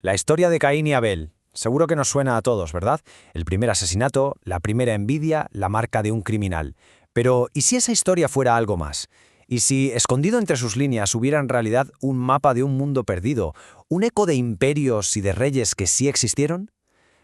La historia de Caín y Abel. Seguro que nos suena a todos, ¿verdad? El primer asesinato, la primera envidia, la marca de un criminal. Pero, ¿y si esa historia fuera algo más? ¿Y si, escondido entre sus líneas, hubiera en realidad un mapa de un mundo perdido, un eco de imperios y de reyes que sí existieron?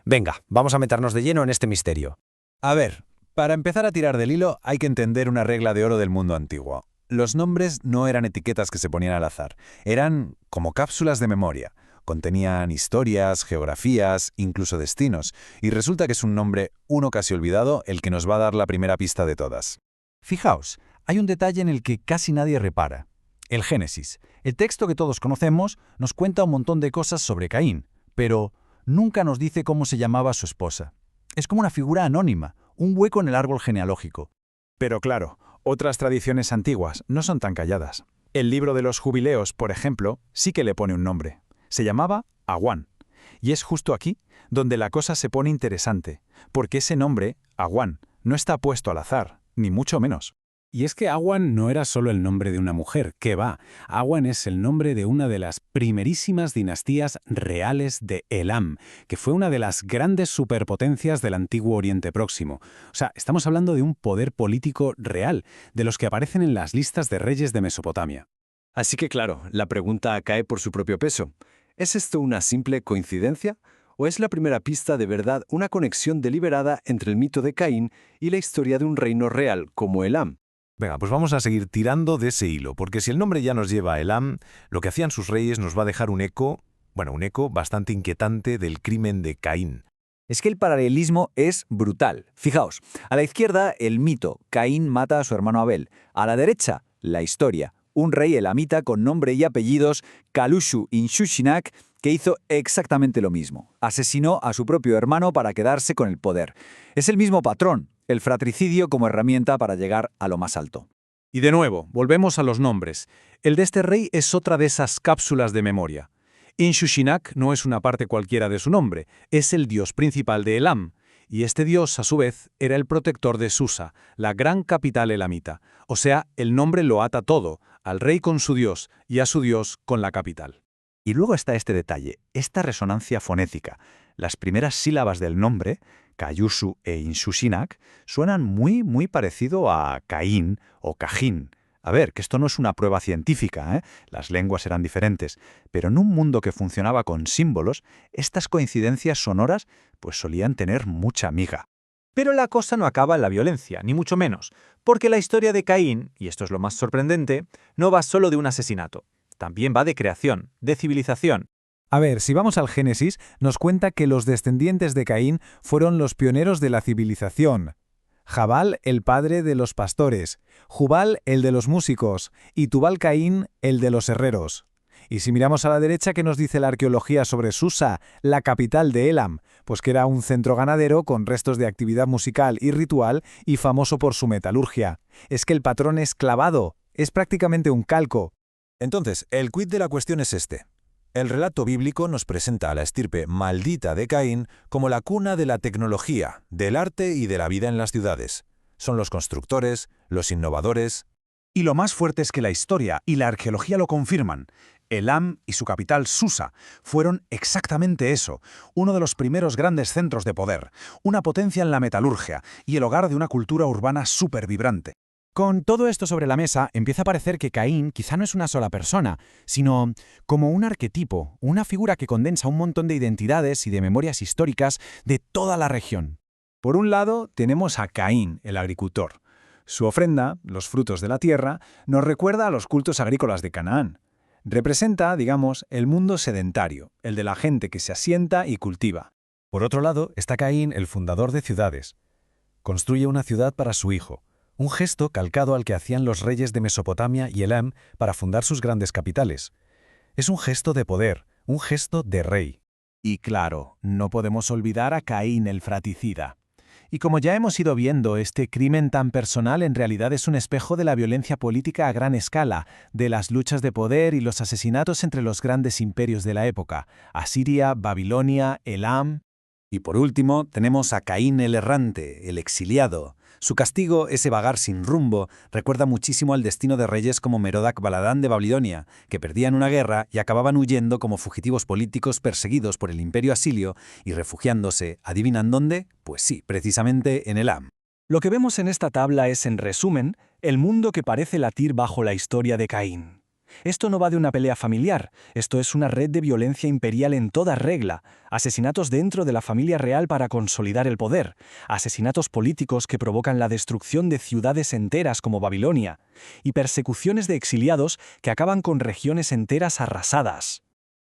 Venga, vamos a meternos de lleno en este misterio. A ver, para empezar a tirar del hilo hay que entender una regla de oro del mundo antiguo. Los nombres no eran etiquetas que se ponían al azar, eran como cápsulas de memoria. Contenían historias, geografías, incluso destinos, y resulta que es un nombre, uno casi olvidado, el que nos va a dar la primera pista de todas. Fijaos, hay un detalle en el que casi nadie repara. El Génesis, el texto que todos conocemos, nos cuenta un montón de cosas sobre Caín, pero nunca nos dice cómo se llamaba su esposa. Es como una figura anónima, un hueco en el árbol genealógico. Pero claro, otras tradiciones antiguas no son tan calladas. El libro de los jubileos, por ejemplo, sí que le pone un nombre. Se llamaba Aguán. Y es justo aquí donde la cosa se pone interesante, porque ese nombre, Aguán, no está puesto al azar, ni mucho menos. Y es que Awan no era solo el nombre de una mujer, ¿qué va? Awan es el nombre de una de las primerísimas dinastías reales de Elam, que fue una de las grandes superpotencias del antiguo Oriente Próximo. O sea, estamos hablando de un poder político real, de los que aparecen en las listas de reyes de Mesopotamia. Así que claro, la pregunta cae por su propio peso. ¿Es esto una simple coincidencia? ¿O es la primera pista de verdad una conexión deliberada entre el mito de Caín y la historia de un reino real como Elam? Venga, pues vamos a seguir tirando de ese hilo, porque si el nombre ya nos lleva a Elam, lo que hacían sus reyes nos va a dejar un eco bastante inquietante del crimen de Caín. Es que el paralelismo es brutal. Fijaos, a la izquierda el mito, Caín mata a su hermano Abel. A la derecha, la historia, un rey elamita con nombre y apellidos, Kalushu-Inshushinak, que hizo exactamente lo mismo. Asesinó a su propio hermano para quedarse con el poder. Es el mismo patrón, el fratricidio como herramienta para llegar a lo más alto. Y de nuevo, volvemos a los nombres. El de este rey es otra de esas cápsulas de memoria. Inshushinak no es una parte cualquiera de su nombre, es el dios principal de Elam. Y este dios, a su vez, era el protector de Susa, la gran capital elamita. O sea, el nombre lo ata todo, al rey con su dios y a su dios con la capital. Y luego está este detalle, esta resonancia fonética. Las primeras sílabas del nombre, Kayusu e Inshushinak, suenan muy parecido a Caín o Cajín. A ver, que esto no es una prueba científica, ¿eh? Las lenguas eran diferentes, pero en un mundo que funcionaba con símbolos, estas coincidencias sonoras pues solían tener mucha miga. Pero la cosa no acaba en la violencia, ni mucho menos, porque la historia de Caín, y esto es lo más sorprendente, no va solo de un asesinato. También va de creación, de civilización. A ver, si vamos al Génesis, nos cuenta que los descendientes de Caín fueron los pioneros de la civilización. Jabal, el padre de los pastores, Jubal, el de los músicos, y Tubal-Caín, el de los herreros. Y si miramos a la derecha, ¿qué nos dice la arqueología sobre Susa, la capital de Elam? Pues que era un centro ganadero con restos de actividad musical y ritual y famoso por su metalurgia. Es que el patrón es clavado, es prácticamente un calco. Entonces, el quid de la cuestión es este. El relato bíblico nos presenta a la estirpe maldita de Caín como la cuna de la tecnología, del arte y de la vida en las ciudades. Son los constructores, los innovadores. Y lo más fuerte es que la historia y la arqueología lo confirman. Elam y su capital Susa fueron exactamente eso, uno de los primeros grandes centros de poder, una potencia en la metalurgia y el hogar de una cultura urbana súper vibrante. Con todo esto sobre la mesa, empieza a parecer que Caín quizá no es una sola persona, sino como un arquetipo, una figura que condensa un montón de identidades y de memorias históricas de toda la región. Por un lado, tenemos a Caín, el agricultor. Su ofrenda, los frutos de la tierra, nos recuerda a los cultos agrícolas de Canaán. Representa, digamos, el mundo sedentario, el de la gente que se asienta y cultiva. Por otro lado, está Caín, el fundador de ciudades. Construye una ciudad para su hijo. Un gesto calcado al que hacían los reyes de Mesopotamia y Elam para fundar sus grandes capitales. Es un gesto de poder, un gesto de rey. Y claro, no podemos olvidar a Caín el fratricida. Y como ya hemos ido viendo, este crimen tan personal en realidad es un espejo de la violencia política a gran escala, de las luchas de poder y los asesinatos entre los grandes imperios de la época, Asiria, Babilonia, Elam. Y por último, tenemos a Caín el errante, el exiliado. Su castigo, ese vagar sin rumbo, recuerda muchísimo al destino de reyes como Merodach Baladán de Babilonia, que perdían una guerra y acababan huyendo como fugitivos políticos perseguidos por el imperio asirio y refugiándose, ¿adivinan dónde? Pues sí, precisamente en Elam. Lo que vemos en esta tabla es, en resumen, el mundo que parece latir bajo la historia de Caín. Esto no va de una pelea familiar, esto es una red de violencia imperial en toda regla, asesinatos dentro de la familia real para consolidar el poder, asesinatos políticos que provocan la destrucción de ciudades enteras como Babilonia, y persecuciones de exiliados que acaban con regiones enteras arrasadas.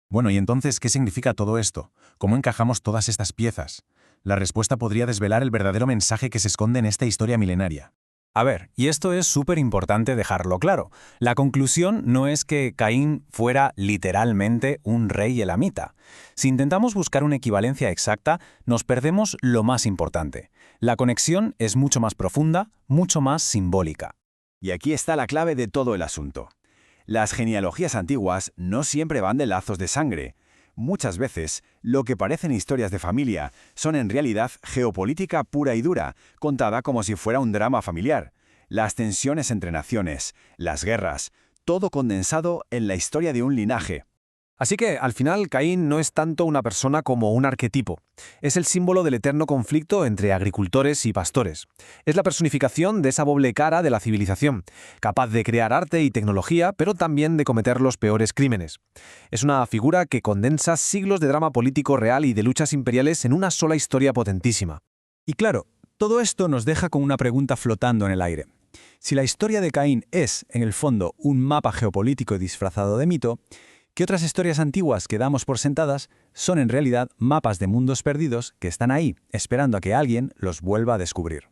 Bueno, ¿y entonces qué significa todo esto? ¿Cómo encajamos todas estas piezas? La respuesta podría desvelar el verdadero mensaje que se esconde en esta historia milenaria. A ver, y esto es súper importante dejarlo claro. La conclusión no es que Caín fuera literalmente un rey elamita. Si intentamos buscar una equivalencia exacta, nos perdemos lo más importante. La conexión es mucho más profunda, mucho más simbólica. Y aquí está la clave de todo el asunto. Las genealogías antiguas no siempre van de lazos de sangre. Muchas veces, lo que parecen historias de familia son en realidad geopolítica pura y dura, contada como si fuera un drama familiar. Las tensiones entre naciones, las guerras, todo condensado en la historia de un linaje. Así que, al final, Caín no es tanto una persona como un arquetipo. Es el símbolo del eterno conflicto entre agricultores y pastores. Es la personificación de esa doble cara de la civilización, capaz de crear arte y tecnología, pero también de cometer los peores crímenes. Es una figura que condensa siglos de drama político real y de luchas imperiales en una sola historia potentísima. Y claro, todo esto nos deja con una pregunta flotando en el aire. Si la historia de Caín es, en el fondo, un mapa geopolítico disfrazado de mito, ¿qué otras historias antiguas que damos por sentadas son en realidad mapas de mundos perdidos que están ahí, esperando a que alguien los vuelva a descubrir?